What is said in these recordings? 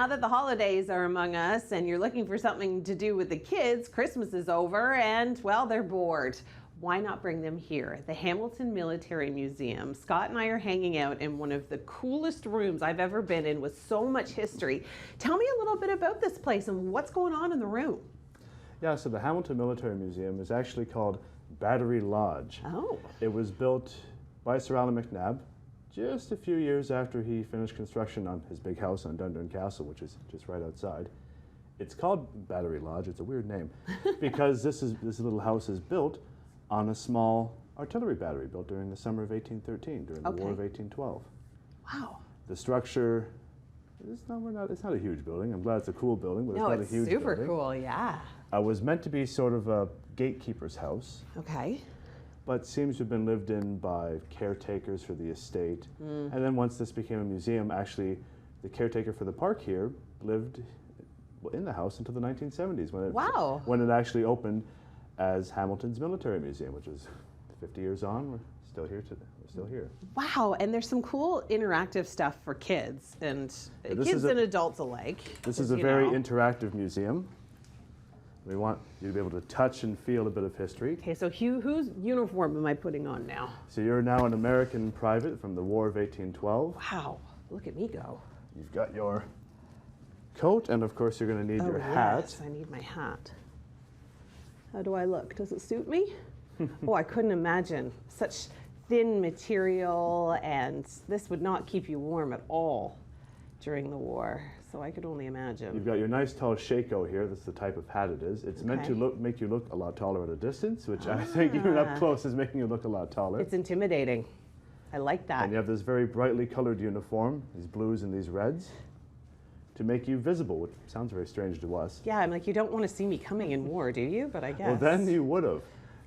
now that the holidays are among us and you're looking for something to do with the kids, Christmas is over and, well, they're bored. Why not bring them here? The Hamilton Military Museum. Scott and I are hanging out in one of the coolest rooms I've ever been in with so much history. Tell me a little bit about this place and what's going on in the room. Yeah, so the Hamilton Military Museum is actually called Battery Lodge. Oh. It was built by Sir Alan McNab just a few years after he finished construction on his big house on Dundurn Castle, which is just right outside. It's called Battery Lodge. It's a weird name because this little house is built on a small artillery battery built during the summer of 1813, during the War of 1812. Wow. The structure, it's not a huge building. I'm glad it's a cool building, but it's not a huge building. Super cool, yeah. It was meant to be sort of a gatekeeper's house. Okay. But seems to have been lived in by caretakers for the estate. And then once this became a museum, actually the caretaker for the park here lived in the house until the 1970s when it actually opened as Hamilton's Military Museum, which is 50 years on. We're still here today. We're still here. Wow, and there's some cool interactive stuff for kids and kids and adults alike. This is a very interactive museum. We want you to be able to touch and feel a bit of history. Okay, so whose uniform am I putting on now? So you're now an American private from the War of 1812. Wow, look at me go. You've got your coat, and of course you're going to need your hat. Yes, I need my hat. How do I look? Does it suit me? Oh, I couldn't imagine. Such thin material, and this would not keep you warm at all during the war. So I could only imagine. You've got your nice tall shako here. That's the type of hat it is. It's meant to make you look a lot taller at a distance, which I think even up close is making you look a lot taller. It's intimidating. I like that. And you have this very brightly colored uniform, these blues and these reds, to make you visible, which sounds very strange to us. Yeah, I'm like, you don't want to see me coming in war, do you? But I guess. Well, then you would have.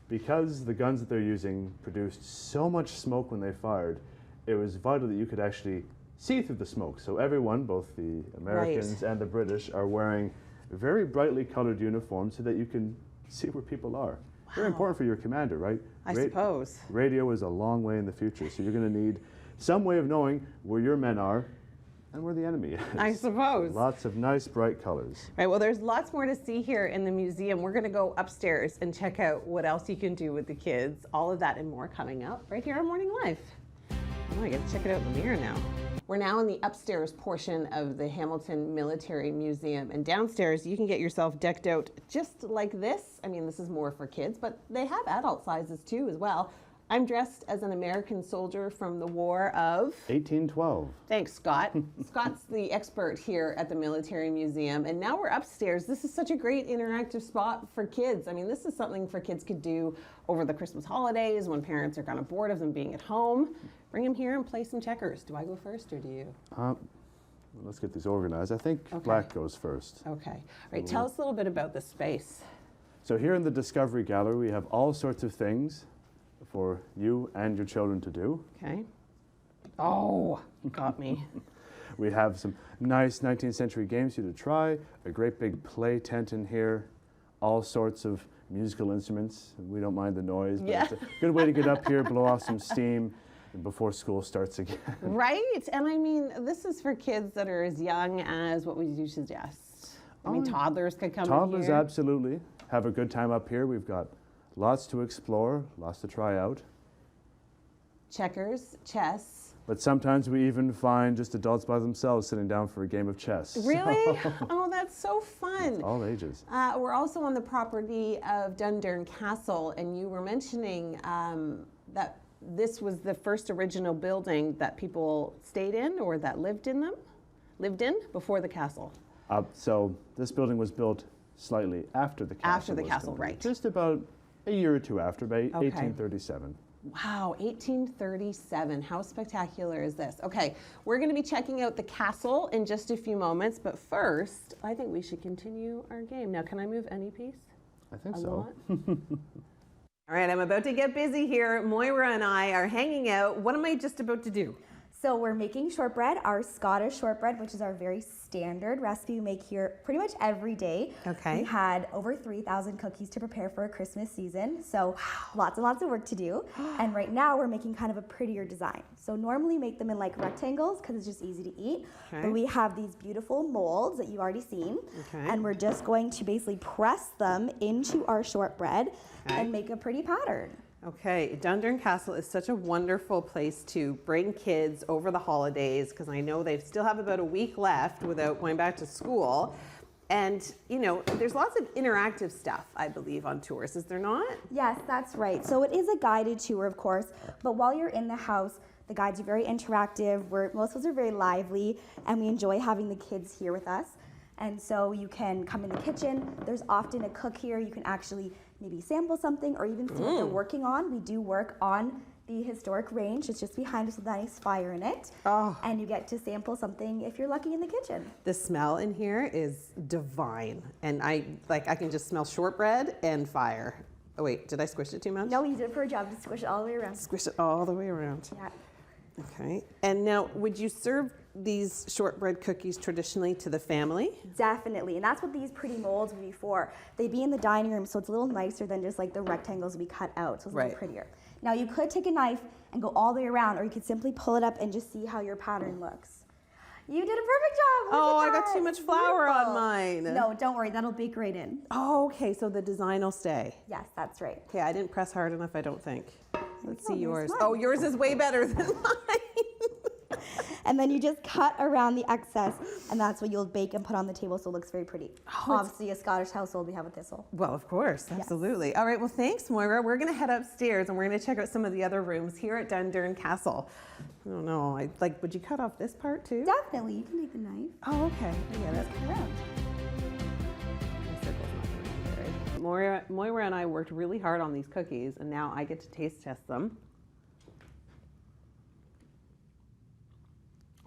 Because the guns that they're using produced so much smoke when they fired, it was vital that you could actually see through the smoke. So everyone, both the Americans and the British, are wearing very brightly colored uniforms so that you can see where people are. Wow. Very important for your commander, right? I suppose. Radio is a long way in the future, so you're going to need some way of knowing where your men are and where the enemy is. I suppose. Lots of nice bright colors. Right, well, there's lots more to see here in the museum. We're going to go upstairs and check out what else you can do with the kids. All of that and more coming up right here on Morning Live. Oh, I get to check it out in the mirror now. We're now in the upstairs portion of the Hamilton Military Museum, and downstairs you can get yourself decked out just like this. I mean, this is more for kids, but they have adult sizes too as well. I'm dressed as an American soldier from the War of 1812. Thanks, Scott. Scott's the expert here at the Military Museum, and now we're upstairs. This is such a great interactive spot for kids. I mean, this is something for kids could do over the Christmas holidays when parents are kind of bored of them being at home. Bring them here and play some checkers. Do I go first or do you? Let's get these organized. I think black goes first. Okay. All right, tell us a little bit about the space. So here in the Discovery Gallery, we have all sorts of things for you and your children to do. Okay. Oh, got me. We have some nice 19th century games for you to try, a great big play tent in here, all sorts of musical instruments. We don't mind the noise, but it's a good way to get up here, blow off some steam before school starts again. Right, and I mean, this is for kids that are as young as, what would you suggest? I mean, toddlers could come in here. Toddlers, absolutely. Have a good time up here. We've got lots to explore, lots to try out. Checkers, chess. But sometimes we even find just adults by themselves sitting down for a game of chess. Really? Oh, that's so fun. It's all ages. We're also on the property of Dundurn Castle, and you were mentioning that this was the first original building that people stayed in or that lived in before the castle. So this building was built slightly after the castle. After the castle, right. Just about a year or two after, by 1837. Wow, 1837. How spectacular is this? Okay, we're going to be checking out the castle in just a few moments, but first, I think we should continue our game. Now, can I move any piece? I think so. All right, I'm about to get busy here. Moira and I are hanging out. What am I just about to do? So we're making shortbread, our Scottish shortbread, which is our very standard recipe we make here pretty much every day. Okay. We had over 3,000 cookies to prepare for a Christmas season, so lots and lots of work to do. And right now we're making kind of a prettier design. So normally make them in like rectangles because it's just easy to eat. Okay. But we have these beautiful molds that you've already seen. Okay. And we're just going to basically press them into our shortbread and make a pretty pattern. Okay, Dundurn Castle is such a wonderful place to bring kids over the holidays because I know they still have about a week left without going back to school. And, you know, there's lots of interactive stuff, I believe, on tours, is there not? Yes, that's right. So it is a guided tour, of course, but while you're in the house, the guides are very interactive. Most of us are very lively, and we enjoy having the kids here with us. And so you can come in the kitchen. There's often a cook here. You can actually maybe sample something or even see what they're working on. We do work on the historic range. It's just behind us with a nice fire in it. Oh. And you get to sample something if you're lucky in the kitchen. The smell in here is divine. And I can just smell shortbread and fire. Oh wait, did I squish it too much? No, you did a poor job to squish it all the way around. Squish it all the way around. Yeah. Okay. And now, would you serve these shortbread cookies traditionally to the family? Definitely, and that's what these pretty molds would be for. They'd be in the dining room, so it's a little nicer than just like the rectangles we cut out, so it's a little prettier. Now you could take a knife and go all the way around, or you could simply pull it up and just see how your pattern looks. You did a perfect job. Oh, Look I at got that. too much It's flour on beautiful. mine. No, don't worry, that'll bake right in. Oh, okay, so the design will stay. Yes, that's right. Okay, I didn't press hard enough, I don't think. Let's see Oh, yours. nice. Oh, yours is way better than mine. And then you just cut around the excess, and that's what you'll bake and put on the table so it looks very pretty. Obviously, a Scottish household, we have a thistle. Well, of course, absolutely. All right, well, thanks, Moira. We're going to head upstairs and we're going to check out some of the other rooms here at Dundurn Castle. I don't know, would you cut off this part too? Definitely, you can take the knife. Oh, okay. I get it. Cut around. My circle's not gonna be very- Moira and I worked really hard on these cookies, and now I get to taste test them.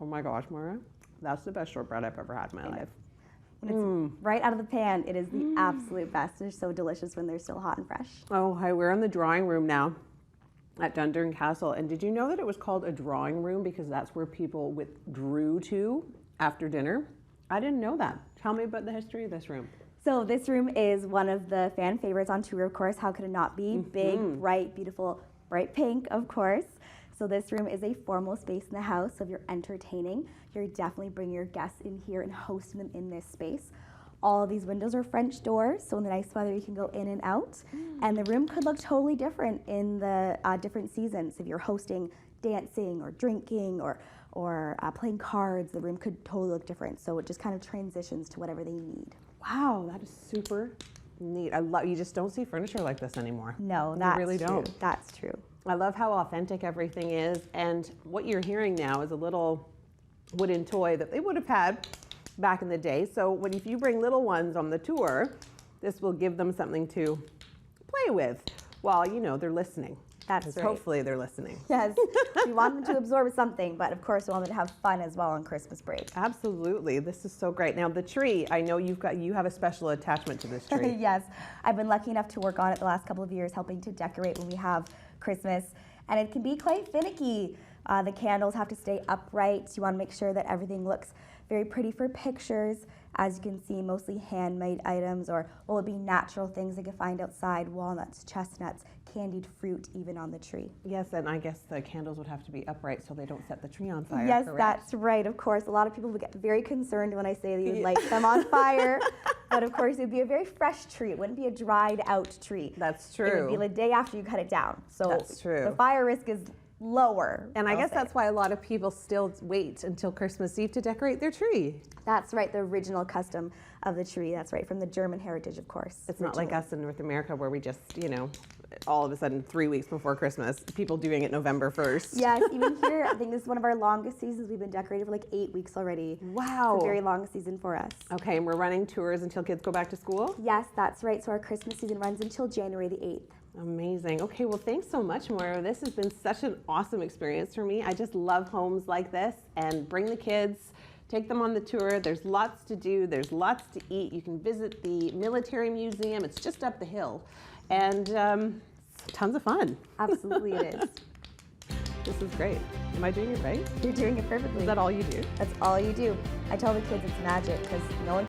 Oh my gosh, Moira, that's the best shortbread I've ever had in my life. When it's right out of the pan, it is the absolute best. They're so delicious when they're still hot and fresh. Oh, hi, we're in the drawing room now at Dundurn Castle. And did you know that it was called a drawing room because that's where people withdrew to after dinner? I didn't know that. Tell me about the history of this room. So this room is one of the fan favorites on tour, of course. How could it not be? Big, bright, beautiful, bright pink, of course. So this room is a formal space in the house. So if you're entertaining, you're definitely bringing your guests in here and hosting them in this space. All of these windows are French doors, so in the nice weather you can go in and out. And the room could look totally different in the different seasons. If you're hosting dancing or drinking or playing cards, the room could totally look different. So it just kind of transitions to whatever they need. Wow, that is super neat. You just don't see furniture like this anymore. No, You that's really true. don't. That's true. I love how authentic everything is, and what you're hearing now is a little wooden toy that they would have had back in the day. So if you bring little ones on the tour, this will give them something to play with while, they're listening. That's 'Cause right. hopefully they're listening. Yes, we want them to absorb something, but of course we want them to have fun as well on Christmas break. Absolutely, this is so great. Now the tree, I know you have a special attachment to this tree. Yes, I've been lucky enough to work on it the last couple of years, helping to decorate when we have Christmas, and it can be quite finicky. The candles have to stay upright. You want to make sure that everything looks very pretty for pictures. As you can see, mostly handmade items or what would be natural things they could find outside, walnuts, chestnuts, candied fruit, even on the tree. Yes, and I guess the candles would have to be upright so they don't set the tree on fire, Yes, correct? that's right. Of course, a lot of people would get very concerned when I say that you would light them on fire. But of course, it would be a very fresh tree. It wouldn't be a dried out tree. That's It would true. be the day after you cut it down. So That's true. the fire risk is lower. And I I'll guess say. that's why a lot of people still wait until Christmas Eve to decorate their tree. That's right, the original custom of the tree. That's right, from the German heritage, of course. It's not like us in North America where we just, all of a sudden 3 weeks before Christmas, people doing it November 1st. Yes, even here, I think this is one of our longest seasons. We've been decorated for like 8 weeks already. Wow. It's a very long season for us. Okay, and we're running tours until kids go back to school? Yes, that's right. So our Christmas season runs until January the 8th. Amazing. Okay, well, thanks so much, Moira. This has been such an awesome experience for me. I just love homes like this, and bring the kids, take them on the tour. There's lots to do. There's lots to eat. You can visit the military museum. It's just up the hill, and tons of fun. Absolutely it is. This is great. Am I doing it right? You're doing it perfectly. Is that all you do? That's all you do. I tell the kids it's magic because no one